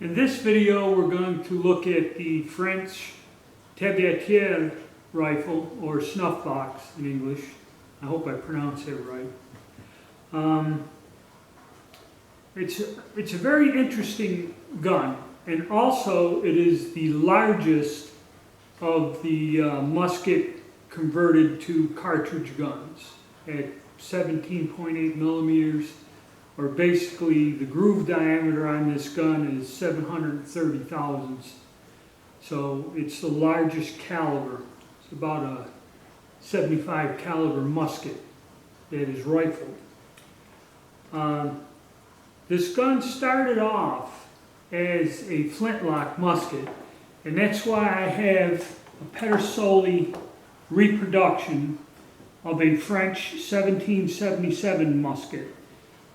In this video, we're going to look at the French Tabatiere Rifle, or snuff box in English. I hope I pronounced it right. It's a very interesting gun, and also it is the largest of the musket converted to cartridge guns at 17.8 millimeters. Or basically, the groove diameter on this gun is 730 thousandths. So it's the largest caliber. It's about a 75 caliber musket that is rifled. This gun started off as a flintlock musket, and that's why I have a Pedersoli reproduction of a French 1777 musket.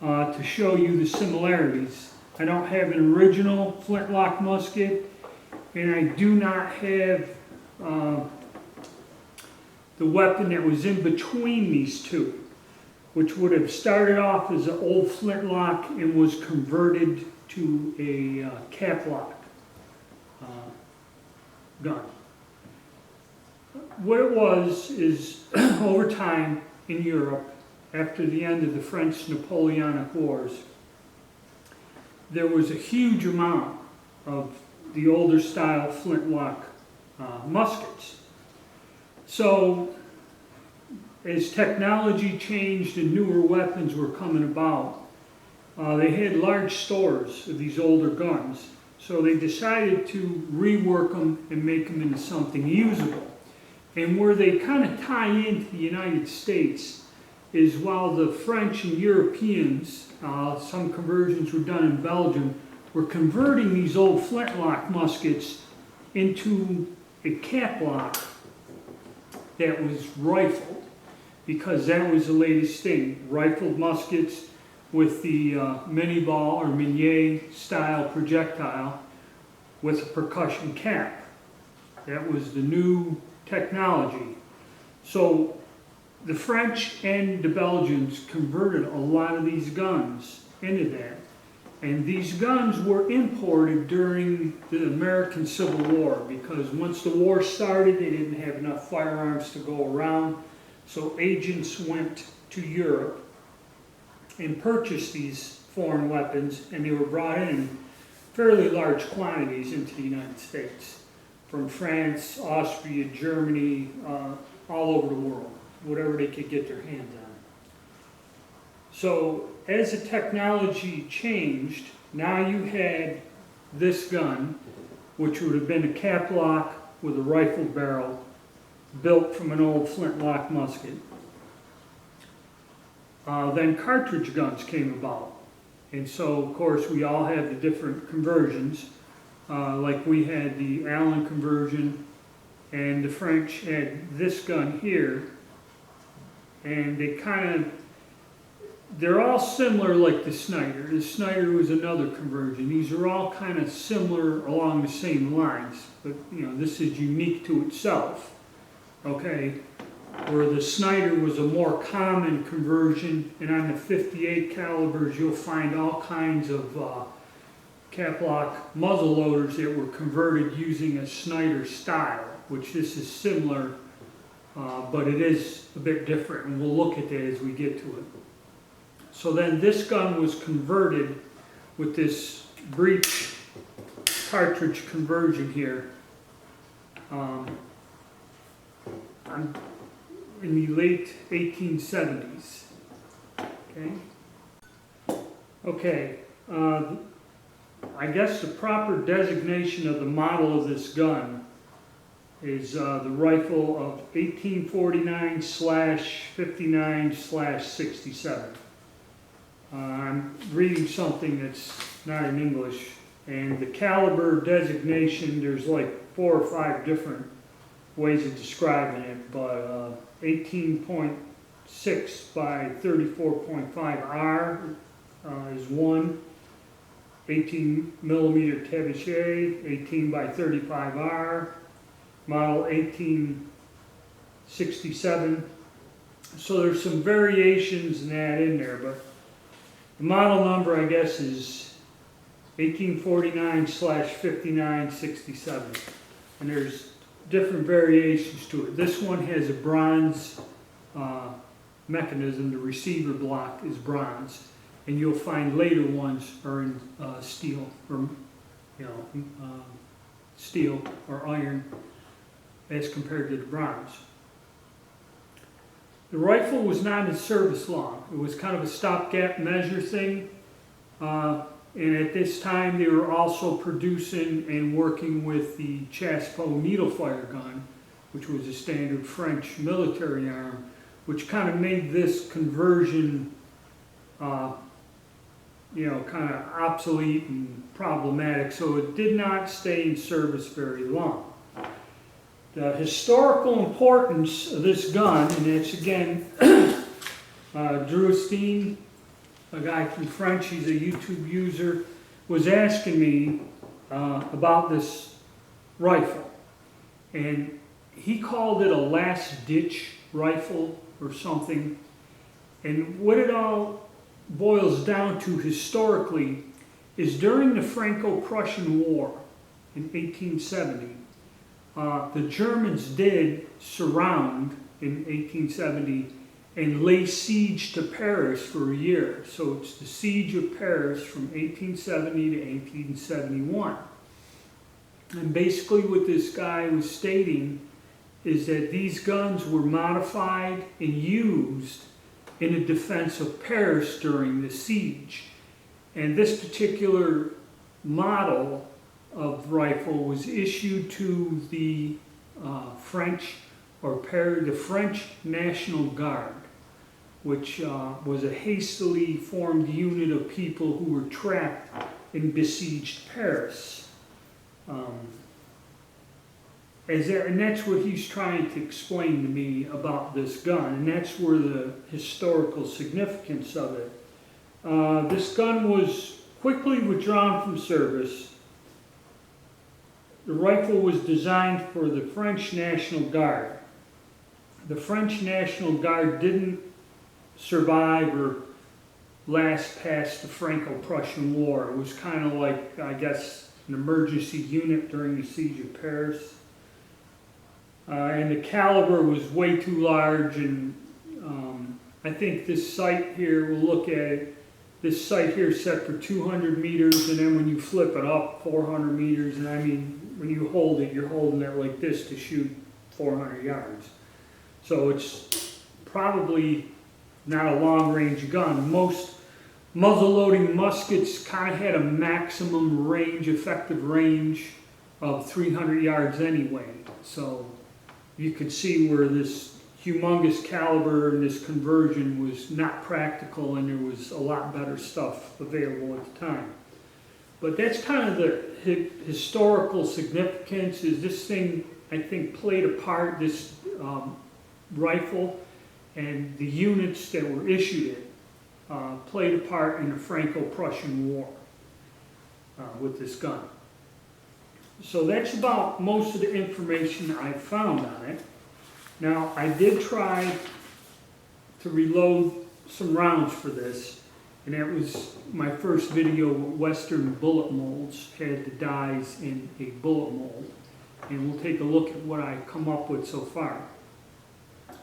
To show you the similarities. I don't have an original flintlock musket, and I do not have the weapon that was in between these two, which would have started off as an old flintlock and was converted to a cap-lock gun. What it was is, over time in Europe, after the end of the French Napoleonic Wars, there was a huge amount of the older style flintlock muskets. So as technology changed and newer weapons were coming about, they had large stores of these older guns. So they decided to rework them and make them into something usable. And where they kind of tie into the United States is, while the French and Europeans, some conversions were done in Belgium, were converting these old flintlock muskets into a cap-lock that was rifled, because that was the latest thing. Rifled muskets with the mini-ball or Minier style projectile with a percussion cap. That was the new technology. So the French and the Belgians converted a lot of these guns into that. And these guns were imported during the American Civil War, because once the war started, they didn't have enough firearms to go around. So agents went to Europe and purchased these foreign weapons, and they were brought in fairly large quantities into the United States from France, Austria, Germany, all over the world. Whatever they could get their hands on. So as the technology changed, now you had this gun, which would have been a cap lock with a rifle barrel built from an old flintlock musket. Then cartridge guns came about. And so, of course, we all had the different conversions. Like we had the Allen conversion, and the French had this gun here. And they're all similar, like the Snyder. The Snyder was another conversion. These are all kind of similar along the same lines, but this is unique to itself. Okay, where the Snyder was a more common conversion, and on the 58 calibers you'll find all kinds of cap-lock muzzle loaders that were converted using a Snyder style, which this is similar. But it is a bit different, and we'll look at that as we get to it. So then this gun was converted with this breech cartridge conversion here in the late 1870s. Okay. I guess the proper designation of the model of this gun is the rifle of 1849/59/67. I'm reading something that's not in English, and the caliber designation, there's like 4 or 5 different ways of describing it, but 18.6 by 34.5 R is one. 18 millimeter Tabatiere, 18 by 35 R. Model 1867. So there's some variations in that in there, but the model number, I guess, is 1849/5967. And there's different variations to it. This one has a bronze mechanism. The receiver block is bronze. And you'll find later ones are in steel, or steel or iron as compared to the bronze. The rifle was not in service long. It was kind of a stopgap measure thing. And at this time, they were also producing and working with the Chassepot needle fire gun, which was a standard French military arm, which kind of made this conversion, kind of obsolete and problematic. So it did not stay in service very long. The historical importance of this gun, and it's again, Drew Steen, a guy from French, he's a YouTube user, was asking me about this rifle. And he called it a last ditch rifle or something. And what it all boils down to historically is during the Franco-Prussian War in 1870, the Germans did surround in 1870 and lay siege to Paris for a year. So it's the siege of Paris from 1870 to 1871. And basically what this guy was stating is that these guns were modified and used in the defense of Paris during the siege. And this particular model of rifle was issued to the French National Guard, which was a hastily formed unit of people who were trapped in besieged Paris. And that's what he's trying to explain to me about this gun, and that's where the historical significance of it. This gun was quickly withdrawn from service. The rifle was designed for the French National Guard. The French National Guard didn't survive or last past the Franco-Prussian War. It was kind of like, I guess, an emergency unit during the siege of Paris. And the caliber was way too large, and I think this sight here, we'll look at it, this sight here is set for 200 meters, and then when you flip it up, 400 meters, and I mean, when you hold it, you're holding it like this to shoot 400 yards. So it's probably not a long-range gun. Most muzzle-loading muskets kind of had a maximum range, effective range of 300 yards anyway. So you could see where this humongous caliber and this conversion was not practical, and there was a lot better stuff available at the time. But that's kind of the historical significance. Is this thing, I think, played a part, this rifle, and the units that were issued it played a part in the Franco-Prussian War with this gun. So that's about most of the information I found on it. Now, I did try to reload some rounds for this, and that was my first video with Western bullet molds, had the dies in a bullet mold. And we'll take a look at what I come up with so far.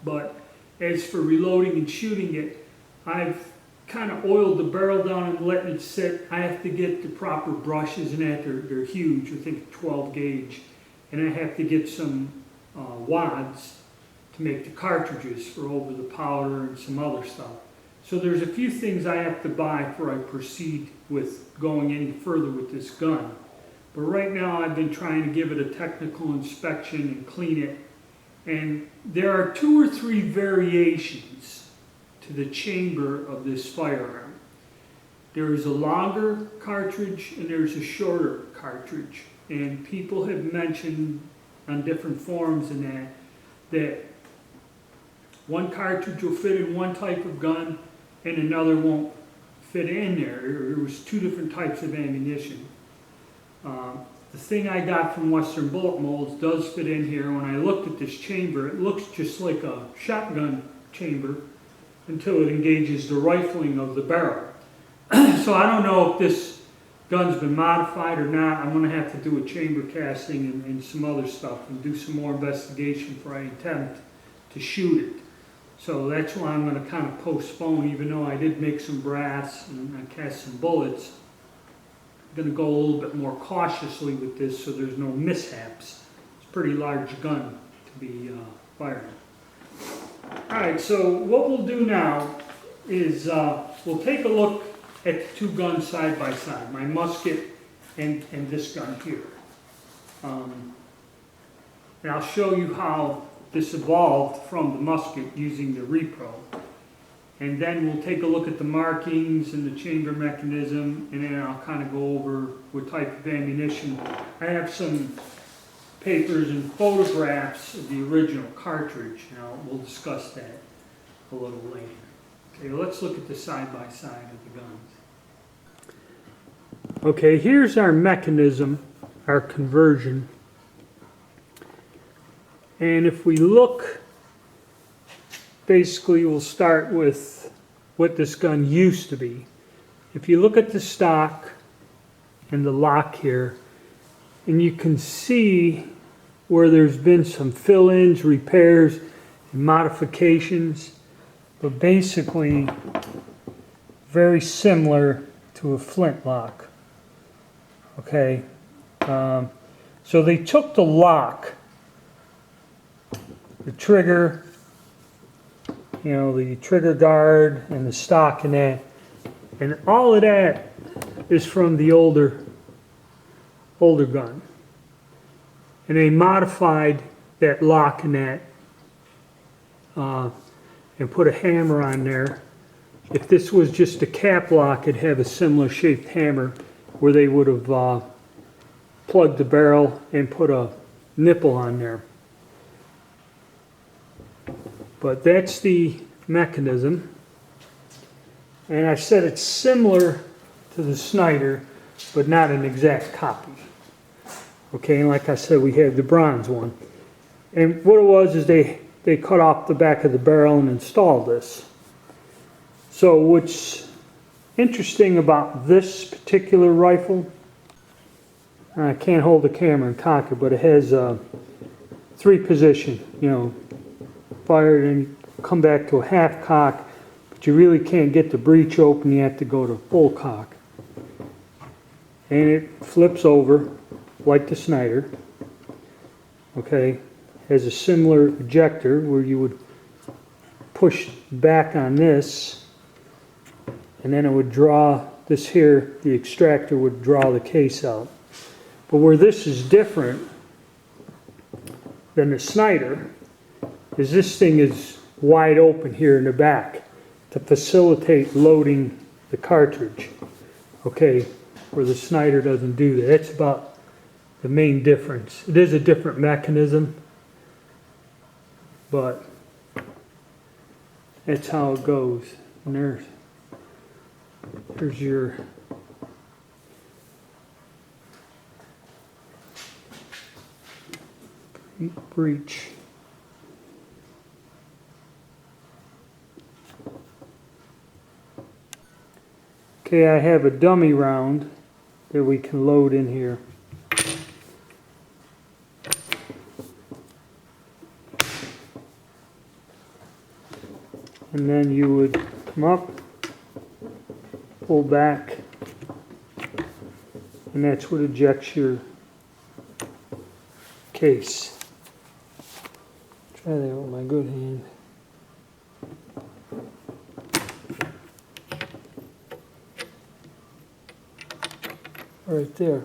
But as for reloading and shooting it, I've kind of oiled the barrel down and letting it sit. I have to get the proper brushes, and that they're huge, I think 12 gauge. And I have to get some wads to make the cartridges for over the powder and some other stuff. So there's a few things I have to buy before I proceed with going any further with this gun. But right now I've been trying to give it a technical inspection and clean it. And there are 2 or 3 variations to the chamber of this firearm. There is a longer cartridge and there's a shorter cartridge. And people have mentioned on different forums and that one cartridge will fit in one type of gun and another won't fit in there. There was 2 different types of ammunition. The thing I got from Western Bullet Molds does fit in here. When I looked at this chamber, it looks just like a shotgun chamber until it engages the rifling of the barrel. So I don't know if this gun's been modified or not. I'm going to have to do a chamber casting and some other stuff and do some more investigation before I attempt to shoot it. So that's why I'm going to kind of postpone, even though I did make some brass and I cast some bullets. I'm going to go a little bit more cautiously with this so there's no mishaps. It's a pretty large gun to be firing. Alright, so what we'll do now is we'll take a look at the two guns side by side, my musket and this gun here. And I'll show you how this evolved from the musket using the repro. And then we'll take a look at the markings and the chamber mechanism, and then I'll kind of go over what type of ammunition. I have some papers and photographs of the original cartridge. Now we'll discuss that a little later. Okay, let's look at the side-by-side of the guns. Okay, here's our mechanism, our conversion. And if we look, basically we'll start with what this gun used to be. If you look at the stock and the lock here, and you can see where there's been some fill-ins, repairs, and modifications, but basically very similar to a flintlock. Okay, so they took the lock, the trigger, you know, the trigger guard and the stock and that, and all of that is from the older gun. And they modified that lock and that and put a hammer on there. If this was just a cap lock, it'd have a similar shaped hammer where they would have plugged the barrel and put a nipple on there. But that's the mechanism. And I said it's similar to the Snyder, but not an exact copy. Okay, and like I said, we have the bronze one. And what it was is they cut off the back of the barrel and installed this. So what's interesting about this particular rifle, I can't hold the camera and cock it, but it has three position, you know, fire and come back to a half cock, but you really can't get the breech open, you have to go to full cock. And it flips over like the Snyder. Okay, has a similar ejector where you would push back on this and then it would draw this here, the extractor would draw the case out. But where this is different than the Snyder is this thing is wide open here in the back to facilitate loading the cartridge. Okay, where the Snyder doesn't do that. That's about the main difference. It is a different mechanism, but that's how it goes. And there's your breech. Okay, I have a dummy round that we can load in here. And then you would come up, pull back, and that's what ejects your case. Try that with my good hand. Right there.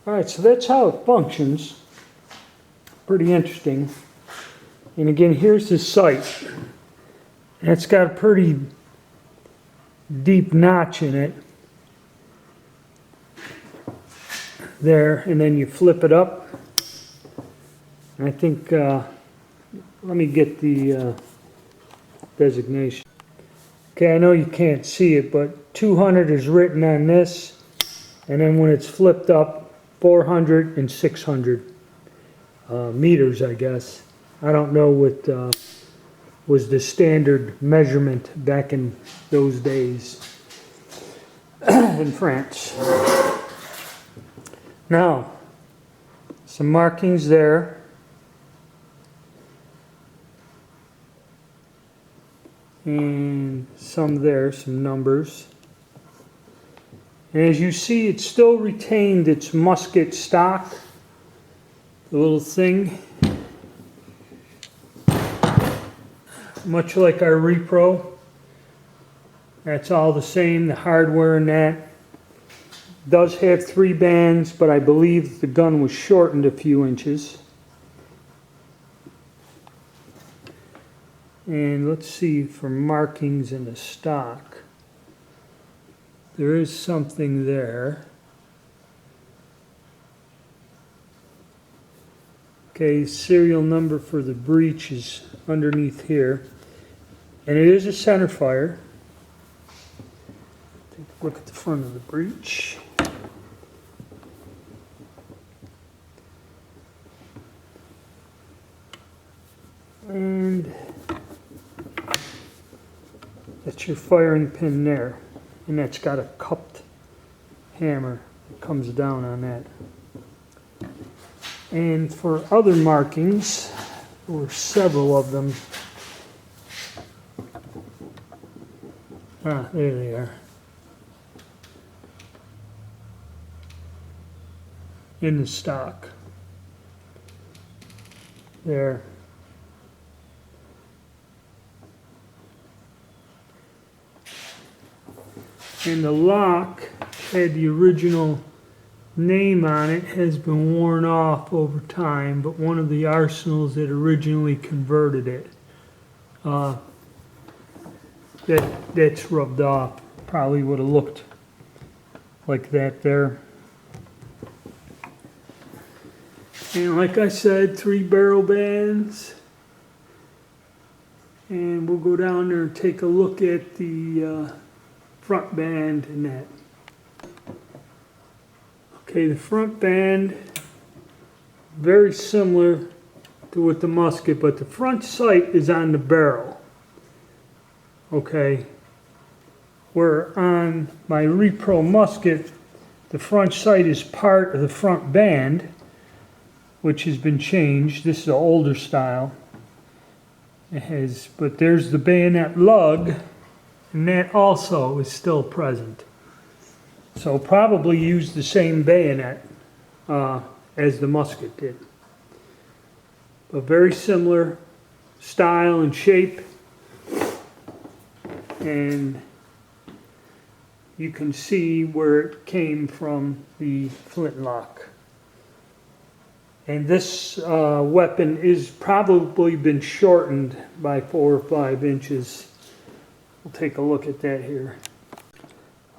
Alright, so that's how it functions. Pretty interesting. And again, here's the sight. And it's got a pretty deep notch in it. There, and then you flip it up. And I think, let me get the designation. Okay, I know you can't see it, but 200 is written on this. And then when it's flipped up, 400 and 600 meters, I guess. I don't know what was the standard measurement back in those days. in France. Now, some markings there. And some there, some numbers. And as you see, it still retained its musket stock, the little thing. Much like our repro. That's all the same, the hardware in that. Does have 3 bands, but I believe the gun was shortened a few inches. And let's see for markings in the stock. There is something there. Okay, serial number for the breech is underneath here. And it is a center fire. Take a look at the front of the breech. And that's your firing pin there. And that's got a cupped hammer that comes down on that. And for other markings, there were several of them. Ah, there they are. In the stock. There. And the lock had the original name on it, has been worn off over time, but one of the arsenals that originally converted it, that's rubbed off. Probably would have looked like that there. And like I said, 3 barrel bands. And we'll go down there and take a look at the front band and that. Okay, the front band, very similar to with the musket, but the front sight is on the barrel. Okay, where on my repro musket, the front sight is part of the front band, which has been changed. This is an older style. It has, but there's the bayonet lug, and that also is still present. So probably used the same bayonet as the musket did. But very similar style and shape. And you can see where it came from the flintlock. And this weapon is probably been shortened by 4 or 5 inches. We'll take a look at that here.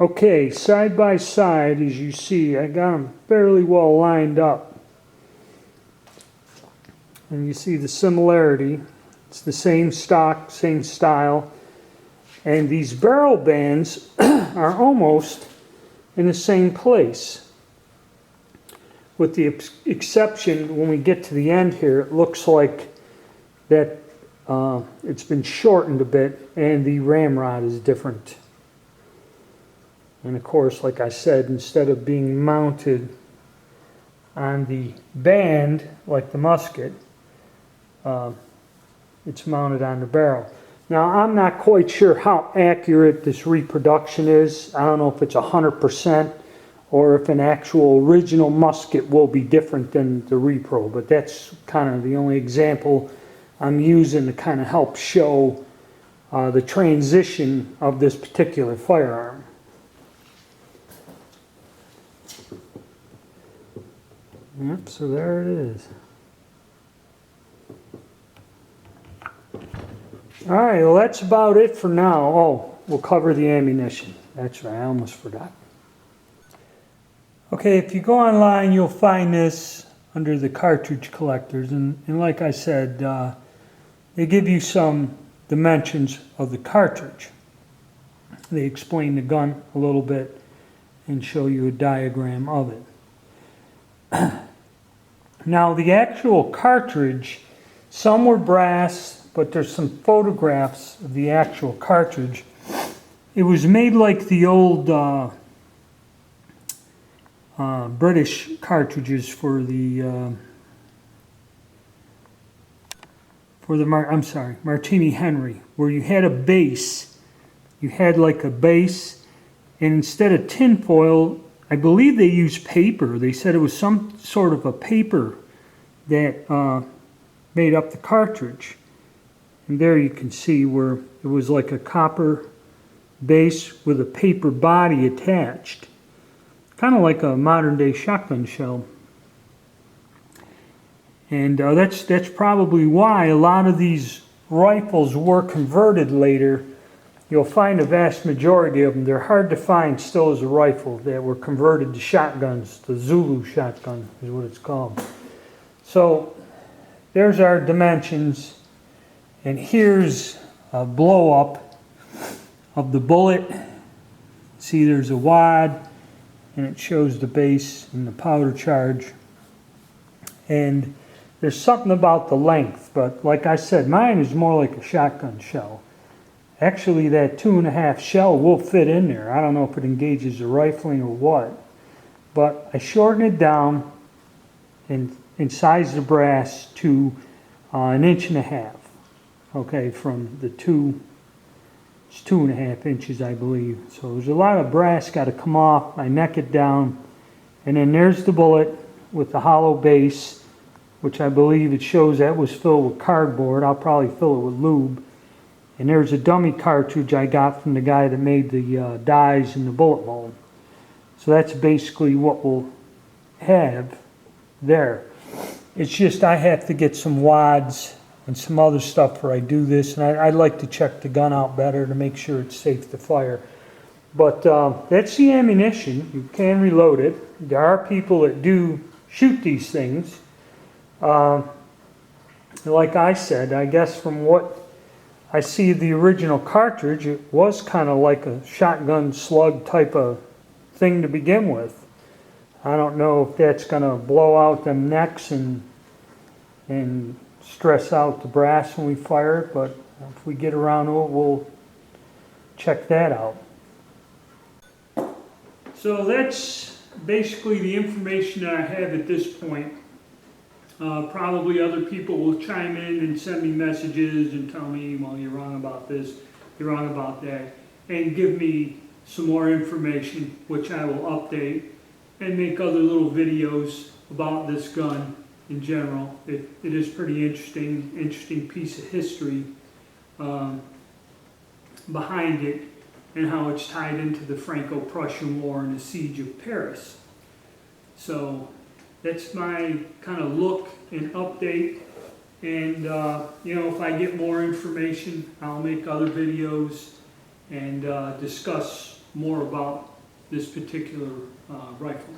Okay, side by side, as you see, I got them fairly well lined up. And you see the similarity. It's the same stock, same style. And these barrel bands are almost in the same place. With the exception, when we get to the end here, it looks like that it's been shortened a bit and the ramrod is different. And of course, like I said, instead of being mounted on the band like the musket, it's mounted on the barrel. Now, I'm not quite sure how accurate this reproduction is. I don't know if it's 100% or if an actual original musket will be different than the repro, but that's kind of the only example I'm using to kind of help show the transition of this particular firearm. Yep, so there it is. All right, well, that's about it for now. Oh, we'll cover the ammunition. That's right, I almost forgot. Okay, if you go online, you'll find this under the cartridge collectors. And like I said, they give you some dimensions of the cartridge. They explain the gun a little bit and show you a diagram of it. Now, the actual cartridge, some were brass, but there's some photographs of the actual cartridge. It was made like the old British cartridges for the Martini Henry, where you had a base. You had like a base, and instead of tin foil, I believe they used paper. They said it was some sort of a paper that made up the cartridge. And there you can see where it was like a copper base with a paper body attached. Kind of like a modern day shotgun shell. And that's probably why a lot of these rifles were converted later. You'll find a vast majority of them, they're hard to find still as a rifle, that were converted to shotguns. The Zulu shotgun is what it's called. So there's our dimensions, and here's a blow up of the bullet. See, there's a wad, and it shows the base and the powder charge. And there's something about the length, but like I said, mine is more like a shotgun shell. Actually, that 2.5 shell will fit in there. I don't know if it engages the rifling or what. But I shorten it down and size the brass to 1.5 inches. Okay, from the it's 2.5 inches, I believe. So there's a lot of brass got to come off. I neck it down. And then there's the bullet with the hollow base, which I believe it shows that was filled with cardboard. I'll probably fill it with lube. And there's a dummy cartridge I got from the guy that made the dies and the bullet mold. So that's basically what we'll have there. It's just I have to get some wads and some other stuff before I do this. And I'd like to check the gun out better to make sure it's safe to fire. But that's the ammunition. You can reload it. There are people that do shoot these things. Like I said, I guess from what I see the original cartridge, it was kind of like a shotgun slug type of thing to begin with. I don't know if that's going to blow out them necks and stress out the brass when we fire it, but if we get around to it, we'll check that out. So that's basically the information that I have at this point. Probably other people will chime in and send me messages and tell me, well, you're wrong about this, you're wrong about that, and give me some more information, which I will update and make other little videos about this gun in general. It is pretty interesting piece of history behind it, and how it's tied into the Franco-Prussian War and the Siege of Paris. So that's my kind of look and update. And, if I get more information, I'll make other videos and discuss more about this particular rifle.